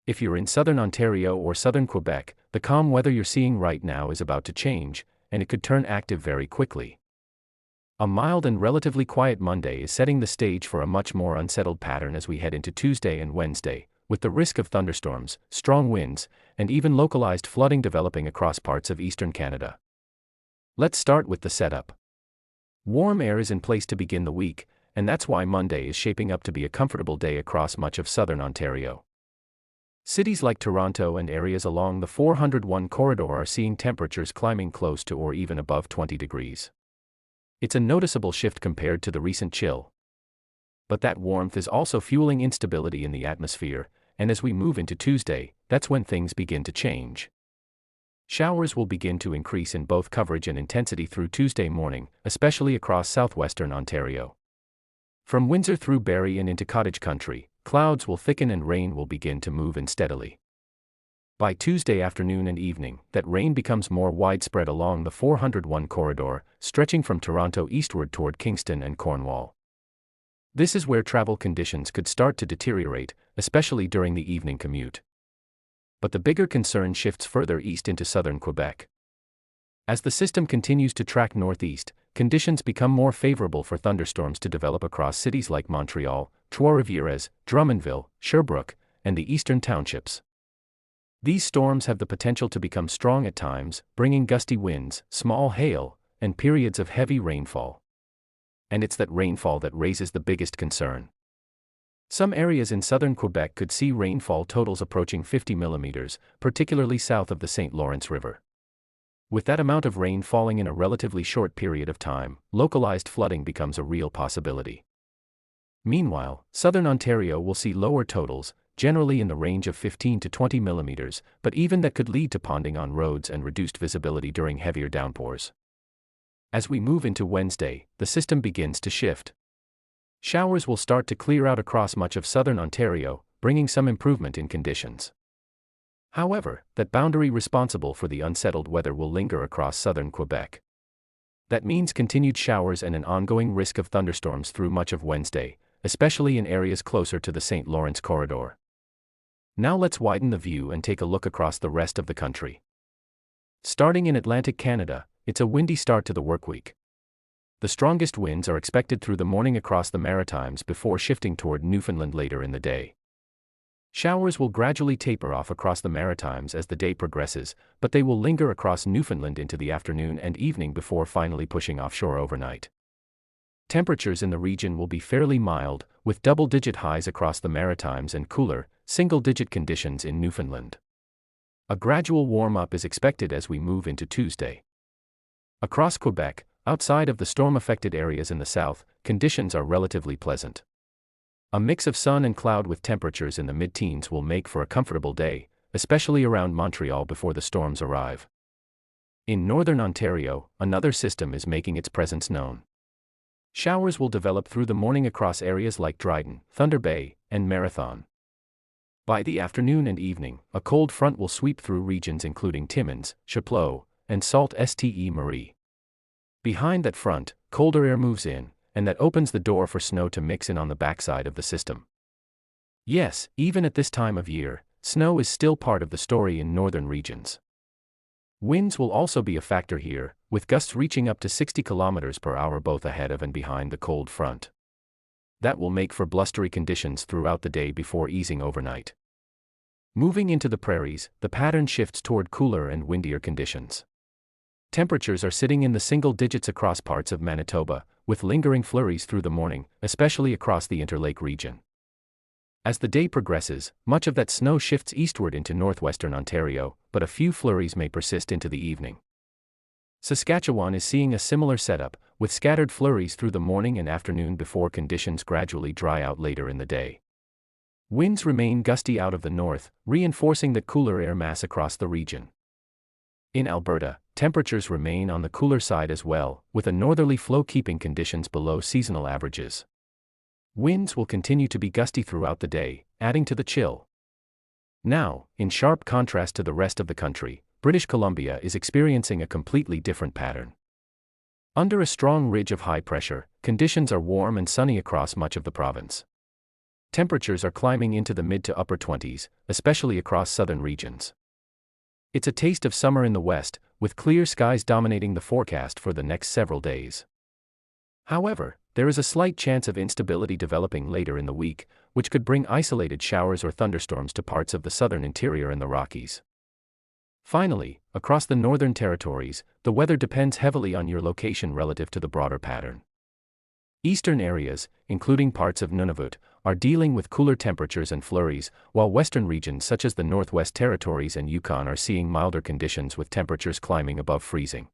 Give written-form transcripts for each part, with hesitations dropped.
If you're in southern Ontario or southern Quebec, the calm weather you're seeing right now is about to change, and it could turn active very quickly. A mild and relatively quiet Monday is setting the stage for a much more unsettled pattern as we head into Tuesday and Wednesday, with the risk of thunderstorms, strong winds, and even localized flooding developing across parts of eastern Canada. Let's start with the setup. Warm air is in place to begin the week, and that's why Monday is shaping up to be a comfortable day across much of southern Ontario. Cities like Toronto and areas along the 401 corridor are seeing temperatures climbing close to or even above 20 degrees. It's a noticeable shift compared to the recent chill. But that warmth is also fueling instability in the atmosphere, and as we move into Tuesday, that's when things begin to change. Showers will begin to increase in both coverage and intensity through Tuesday morning, especially across southwestern Ontario. From Windsor through Barrie and into cottage country, clouds will thicken and rain will begin to move in steadily. By Tuesday afternoon and evening, that rain becomes more widespread along the 401 corridor, stretching from Toronto eastward toward Kingston and Cornwall. This is where travel conditions could start to deteriorate, especially during the evening commute. But the bigger concern shifts further east into southern Quebec. As the system continues to track northeast, conditions become more favorable for thunderstorms to develop across cities like Montreal, Trois-Rivières, Drummondville, Sherbrooke, and the eastern townships. These storms have the potential to become strong at times, bringing gusty winds, small hail, and periods of heavy rainfall. And it's that rainfall that raises the biggest concern. Some areas in southern Quebec could see rainfall totals approaching 50 millimeters, particularly south of the St. Lawrence River. With that amount of rain falling in a relatively short period of time, localized flooding becomes a real possibility. Meanwhile, southern Ontario will see lower totals, generally in the range of 15 to 20 millimeters, but even that could lead to ponding on roads and reduced visibility during heavier downpours. As we move into Wednesday, the system begins to shift. Showers will start to clear out across much of southern Ontario, bringing some improvement in conditions. However, that boundary responsible for the unsettled weather will linger across southern Quebec. That means continued showers and an ongoing risk of thunderstorms through much of Wednesday, especially in areas closer to the St. Lawrence corridor. Now let's widen the view and take a look across the rest of the country. Starting in Atlantic Canada, it's a windy start to the workweek. The strongest winds are expected through the morning across the Maritimes before shifting toward Newfoundland later in the day. Showers will gradually taper off across the Maritimes as the day progresses, but they will linger across Newfoundland into the afternoon and evening before finally pushing offshore overnight. Temperatures in the region will be fairly mild, with double-digit highs across the Maritimes and cooler, single-digit conditions in Newfoundland. A gradual warm-up is expected as we move into Tuesday. Across Quebec, outside of the storm-affected areas in the south, conditions are relatively pleasant. A mix of sun and cloud with temperatures in the mid-teens will make for a comfortable day, especially around Montreal before the storms arrive. In northern Ontario, another system is making its presence known. Showers will develop through the morning across areas like Dryden, Thunder Bay, and Marathon. By the afternoon and evening, a cold front will sweep through regions including Timmins, Chapleau, and Sault Ste. Marie. Behind that front, colder air moves in, and that opens the door for snow to mix in on the backside of the system. Yes, even at this time of year, snow is still part of the story in northern regions. Winds will also be a factor here, with gusts reaching up to 60 kilometers per hour both ahead of and behind the cold front. That will make for blustery conditions throughout the day before easing overnight. Moving into the prairies, the pattern shifts toward cooler and windier conditions. Temperatures are sitting in the single digits across parts of Manitoba, with lingering flurries through the morning, especially across the Interlake region. As the day progresses, much of that snow shifts eastward into northwestern Ontario, but a few flurries may persist into the evening. Saskatchewan is seeing a similar setup, with scattered flurries through the morning and afternoon before conditions gradually dry out later in the day. Winds remain gusty out of the north, reinforcing the cooler air mass across the region. In Alberta, temperatures remain on the cooler side as well, with a northerly flow keeping conditions below seasonal averages. Winds will continue to be gusty throughout the day, adding to the chill. Now, in sharp contrast to the rest of the country, British Columbia is experiencing a completely different pattern. Under a strong ridge of high pressure, conditions are warm and sunny across much of the province. Temperatures are climbing into the mid to upper 20s, especially across southern regions. It's a taste of summer in the west, with clear skies dominating the forecast for the next several days. However, there is a slight chance of instability developing later in the week, which could bring isolated showers or thunderstorms to parts of the southern interior and the Rockies. Finally, across the northern territories, the weather depends heavily on your location relative to the broader pattern. Eastern areas, including parts of Nunavut, are dealing with cooler temperatures and flurries, while western regions such as the Northwest Territories and Yukon are seeing milder conditions with temperatures climbing above freezing.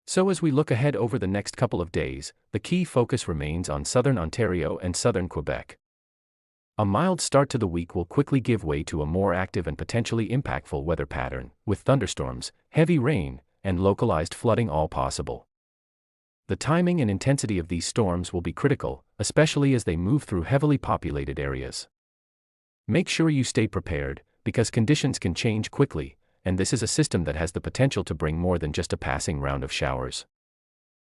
So as we look ahead over the next couple of days, the key focus remains on southern Ontario and southern Quebec. A mild start to the week will quickly give way to a more active and potentially impactful weather pattern, with thunderstorms, heavy rain, and localized flooding all possible. The timing and intensity of these storms will be critical, especially as they move through heavily populated areas. Make sure you stay prepared, because conditions can change quickly, and this is a system that has the potential to bring more than just a passing round of showers.